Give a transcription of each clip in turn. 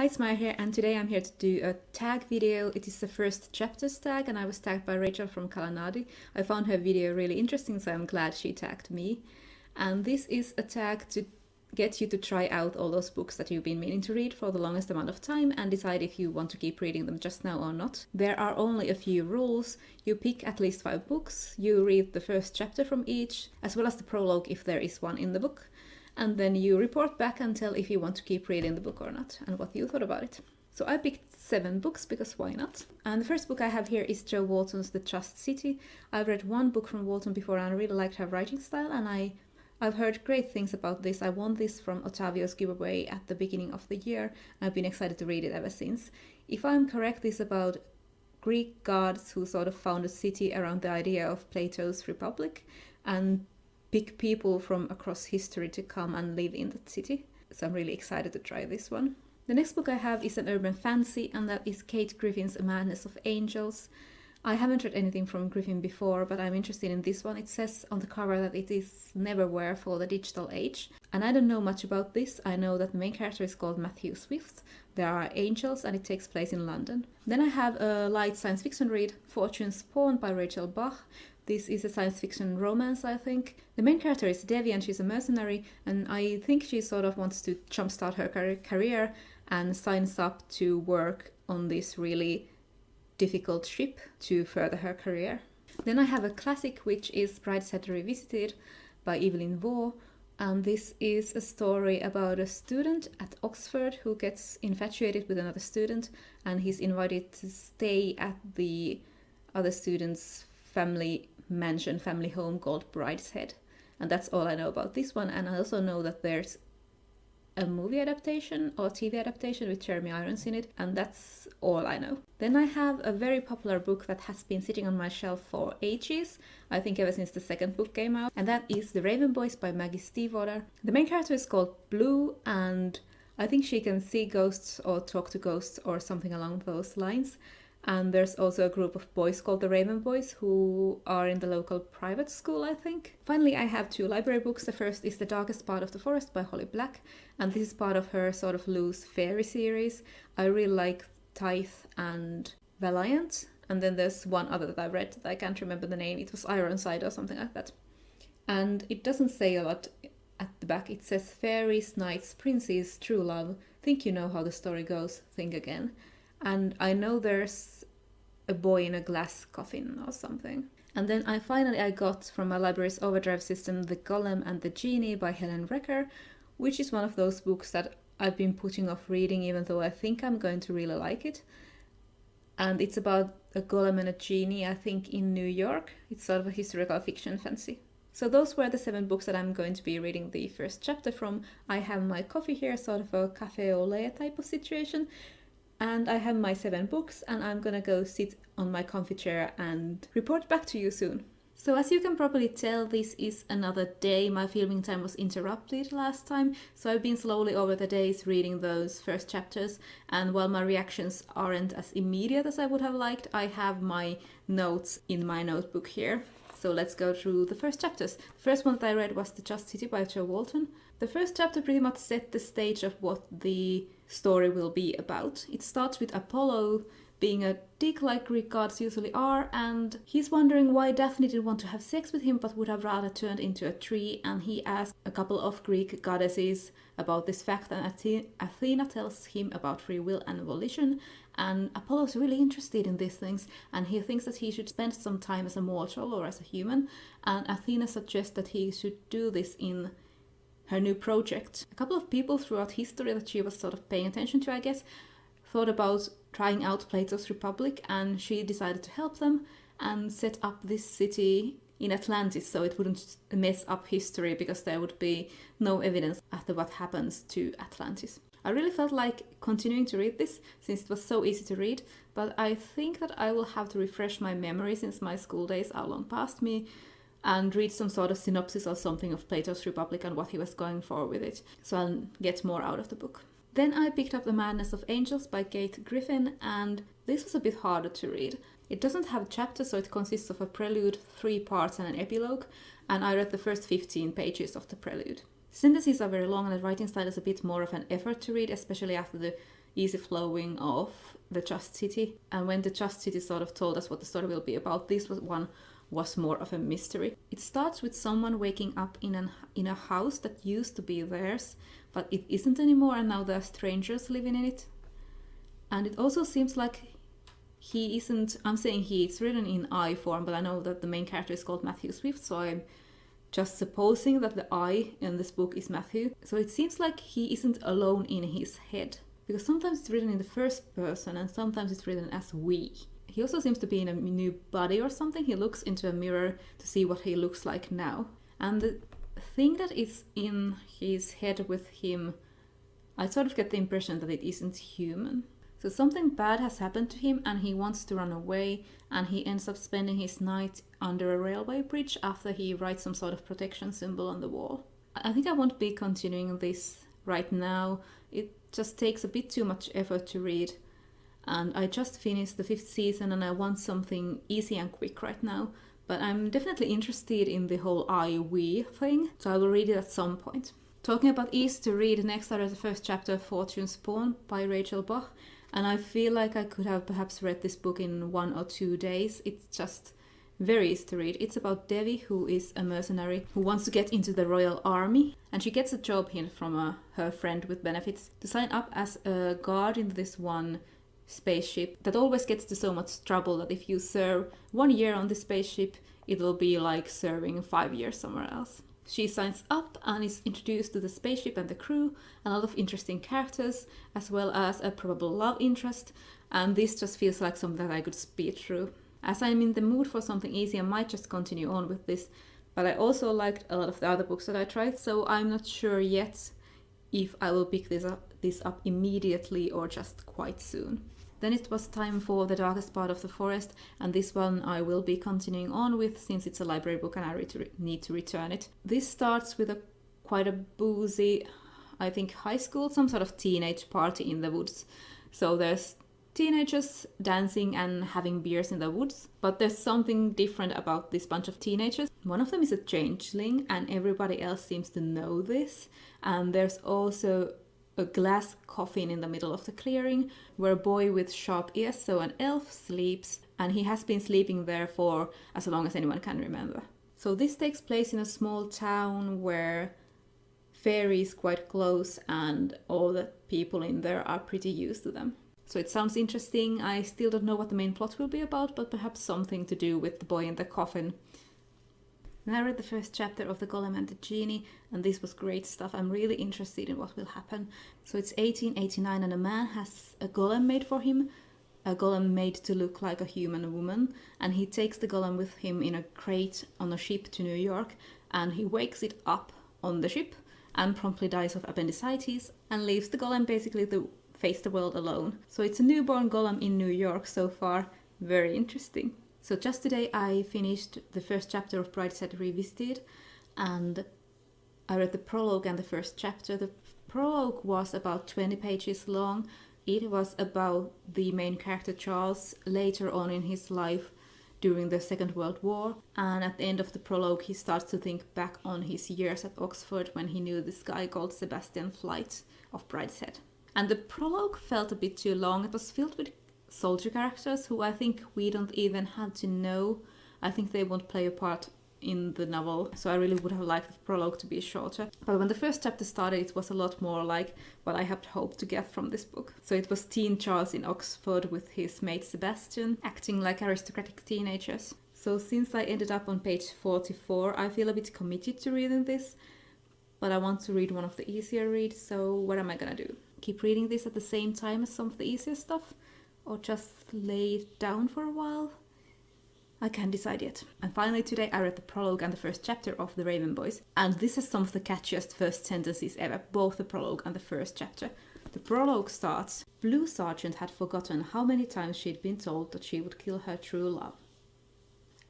it's Maya here, and today I'm here to do a tag video. It is the first chapters tag, and I was tagged by Rachel from Kalanadi. I found her video really interesting, so I'm glad she tagged me. And this is a tag to get you to try out all those books that you've been meaning to read for the longest amount of time and decide if you want to keep reading them just now or not. There are only a few rules. You pick at least 5 books, you read the first chapter from each, as well as the prologue if there is one in the book. And then you report back and tell if you want to keep reading the book or not, and what you thought about it. So I picked 7 books, because why not? And the first book I have here is Jo Walton's The Just City. I've read one book from Walton before, and I really liked her writing style, and I've heard great things about this. I won this from Ottavio's giveaway at the beginning of the year, and I've been excited to read it ever since. If I'm correct, this is about Greek gods who sort of found a city around the idea of Plato's Republic, and pick people from across history to come and live in that city. So I'm really excited to try this one. The next book I have is an urban fantasy, and that is Kate Griffin's A Madness of Angels. I haven't read anything from Griffin before, but I'm interested in this one. It says on the cover that it is neverwhere for the digital age. And I don't know much about this. I know that the main character is called Matthew Swift. There are angels, and it takes place in London. Then I have a light science fiction read, Fortune's Pawn by Rachel Bach. This is a science fiction romance, I think. The main character is Devi, and she's a mercenary, and I think she sort of wants to jumpstart her career and signs up to work on this really difficult ship to further her career. Then I have a classic, which is Brideshead Revisited by Evelyn Waugh, and this is a story about a student at Oxford who gets infatuated with another student, and he's invited to stay at the other student's family home called Brideshead. And that's all I know about this one. And I also know that there's a movie adaptation or TV adaptation with Jeremy Irons in it, and that's all I know. Then I have a very popular book that has been sitting on my shelf for ages, I think ever since the second book came out, and that is The Raven Boys by Maggie Stiefvater. The main character is called Blue, and I think she can see ghosts or talk to ghosts or something along those lines. And there's also a group of boys called the Raven Boys who are in the local private school, I think. Finally, I have 2 library books. The first is The Darkest Part of the Forest by Holly Black, and this is part of her sort of loose fairy series. I really like Tithe and Valiant, and then there's one other that I read that I can't remember the name. It was Ironside or something like that. And it doesn't say a lot at the back. It says fairies, knights, princes, true love. Think you know how the story goes, think again. And I know there's a boy in a glass coffin or something. And then I got from my library's overdrive system The Golem and the Genie by Helen Recker, which is one of those books that I've been putting off reading, even though I think I'm going to really like it. And it's about a golem and a genie, I think, in New York. It's sort of a historical fiction fantasy. So those were the 7 books that I'm going to be reading the first chapter from. I have my coffee here, sort of a café au lait type of situation. And I have my 7 books, and I'm gonna go sit on my comfy chair and report back to you soon. So as you can probably tell, this is another day. My filming time was interrupted last time, so I've been slowly over the days reading those first chapters, and while my reactions aren't as immediate as I would have liked, I have my notes in my notebook here. So let's go through the first chapters. The first one that I read was The Just City by Jo Walton. The first chapter pretty much set the stage of what the story will be about. It starts with Apollo being a dick like Greek gods usually are, and he's wondering why Daphne didn't want to have sex with him but would have rather turned into a tree, and he asks a couple of Greek goddesses about this fact, and Athena tells him about free will and volition, and Apollo's really interested in these things, and he thinks that he should spend some time as a mortal or as a human, and Athena suggests that he should do this in her new project. A couple of people throughout history that she was sort of paying attention to, I guess, thought about trying out Plato's Republic, and she decided to help them and set up this city in Atlantis so it wouldn't mess up history, because there would be no evidence after what happens to Atlantis. I really felt like continuing to read this since it was so easy to read, but I think that I will have to refresh my memory since my school days are long past me, and read some sort of synopsis or something of Plato's Republic and what he was going for with it, so I'll get more out of the book. Then I picked up The Madness of Angels by Kate Griffin, and this was a bit harder to read. It doesn't have chapters, so it consists of a prelude, 3 parts and an epilogue, and I read the first 15 pages of the prelude. Sentences are very long, and the writing style is a bit more of an effort to read, especially after the easy flowing of the Just City. And when the Just City sort of told us what the story will be about, this one was more of a mystery. It starts with someone waking up in a house that used to be theirs, but it isn't anymore, and now there are strangers living in it. And it also seems like he isn't, I'm saying he, it's written in I form, but I know that the main character is called Matthew Swift, so I'm just supposing that the I in this book is Matthew. So it seems like he isn't alone in his head, because sometimes it's written in the first person and sometimes it's written as we. He also seems to be in a new body or something. He looks into a mirror to see what he looks like now. And the thing that is in his head with him, I sort of get the impression that it isn't human. So something bad has happened to him and he wants to run away, and he ends up spending his night under a railway bridge after he writes some sort of protection symbol on the wall. I think I won't be continuing this right now. It just takes a bit too much effort to read, and I just finished the 5th season and I want something easy and quick right now. But I'm definitely interested in the whole I-we thing, so I will read it at some point. Talking about easy to read, next I read the first chapter of Fortune's Pawn by Rachel Bach. And I feel like I could have perhaps read this book in 1 or 2 days. It's just very easy to read. It's about Devi, who is a mercenary who wants to get into the royal army. And she gets a job hint from her friend with benefits to sign up as a guard in this one spaceship that always gets to so much trouble that if you serve 1 year on this spaceship, it'll be like serving 5 years somewhere else. She signs up and is introduced to the spaceship and the crew, a lot of interesting characters, as well as a probable love interest, and this just feels like something that I could speed through. As I'm in the mood for something easy, I might just continue on with this, but I also liked a lot of the other books that I tried, so I'm not sure yet if I will pick this up immediately or just quite soon. Then it was time for The Darkest Part of the Forest, and this one I will be continuing on with since it's a library book and I need to return it. This starts with quite a boozy, I think high school, some sort of teenage party in the woods. So there's teenagers dancing and having beers in the woods, but there's something different about this bunch of teenagers. One of them is a changeling and everybody else seems to know this, and there's also a glass coffin in the middle of the clearing where a boy with sharp ears, so an elf, sleeps, and he has been sleeping there for as long as anyone can remember. So this takes place in a small town where fairy is quite close and all the people in there are pretty used to them. So it sounds interesting. I still don't know what the main plot will be about, but perhaps something to do with the boy in the coffin. And I read the first chapter of The Golem and the Genie, and this was great stuff. I'm really interested in what will happen. So it's 1889 and a man has a golem made for him, a golem made to look like a human woman, and he takes the golem with him in a crate on a ship to New York, and he wakes it up on the ship and promptly dies of appendicitis and leaves the golem basically to face the world alone. So it's a newborn golem in New York so far. Very interesting. So just today I finished the first chapter of Brideshead Revisited, and I read the prologue and the first chapter. The prologue was about 20 pages long. It was about the main character Charles later on in his life during the Second World War, and at the end of the prologue he starts to think back on his years at Oxford when he knew this guy called Sebastian Flight of Brideshead. And the prologue felt a bit too long. It was filled with soldier characters who I think we don't even have to know. I think they won't play a part in the novel, so I really would have liked the prologue to be shorter. But when the first chapter started, it was a lot more like what I had hoped to get from this book. So it was teen Charles in Oxford with his mate Sebastian, acting like aristocratic teenagers. So since I ended up on page 44, I feel a bit committed to reading this, but I want to read one of the easier reads, so what am I gonna do? Keep reading this at the same time as some of the easier stuff? Or just lay it down for a while? I can't decide yet. And finally today I read the prologue and the first chapter of The Raven Boys, and this is some of the catchiest first sentences ever, both the prologue and the first chapter. The prologue starts, Blue Sergeant had forgotten how many times she'd been told that she would kill her true love.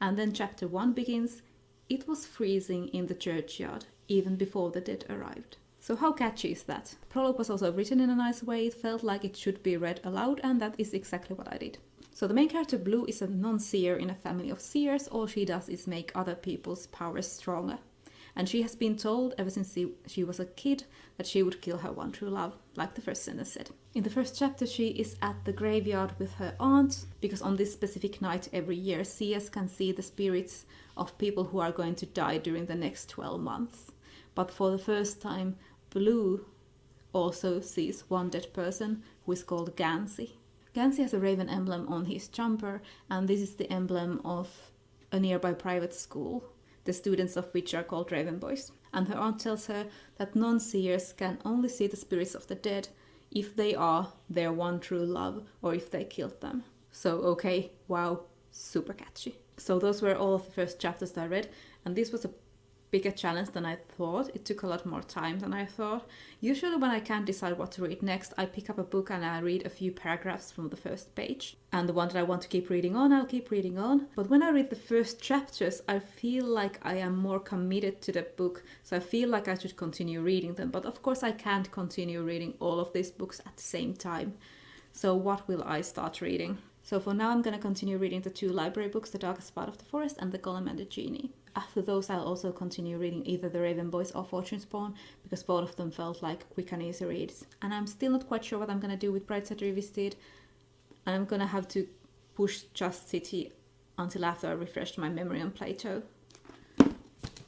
And then chapter 1 begins, It was freezing in the churchyard, even before the dead arrived. So how catchy is that? The prologue was also written in a nice way, it felt like it should be read aloud, and that is exactly what I did. So the main character Blue is a non-seer in a family of seers. All she does is make other people's powers stronger. And she has been told ever since she was a kid that she would kill her one true love, like the first sentence said. In the first chapter, she is at the graveyard with her aunt, because on this specific night every year, CS can see the spirits of people who are going to die during the next 12 months. But for the first time, Blue also sees one dead person who is called Gansey. Gansey has a raven emblem on his jumper, and this is the emblem of a nearby private school, the students of which are called Raven Boys. And her aunt tells her that non-seers can only see the spirits of the dead if they are their one true love or if they killed them. So okay, wow, super catchy. So those were all of the first chapters that I read, and this was a bigger challenge than I thought. It took a lot more time than I thought. Usually when I can't decide what to read next, I pick up a book and I read a few paragraphs from the first page. And the one that I want to keep reading on, I'll keep reading on. But when I read the first chapters, I feel like I am more committed to the book. So I feel like I should continue reading them. But of course I can't continue reading all of these books at the same time. So what will I start reading? So for now I'm going to continue reading the 2 library books, The Darkest Part of the Forest and The Golem and the Genie. After those I'll also continue reading either The Raven Boys or Fortune Spawn, because both of them felt like quick and easy reads. And I'm still not quite sure what I'm going to do with Brideshead Revisited, and I'm going to have to push Just City until after I refreshed my memory on Plato.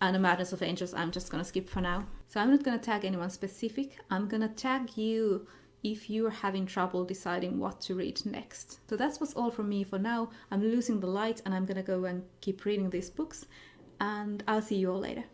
And The Madness of Angels I'm just going to skip for now. So I'm not going to tag anyone specific, I'm going to tag you if you're having trouble deciding what to read next. So that was all from me for now. I'm losing the light and I'm gonna go and keep reading these books, and I'll see you all later.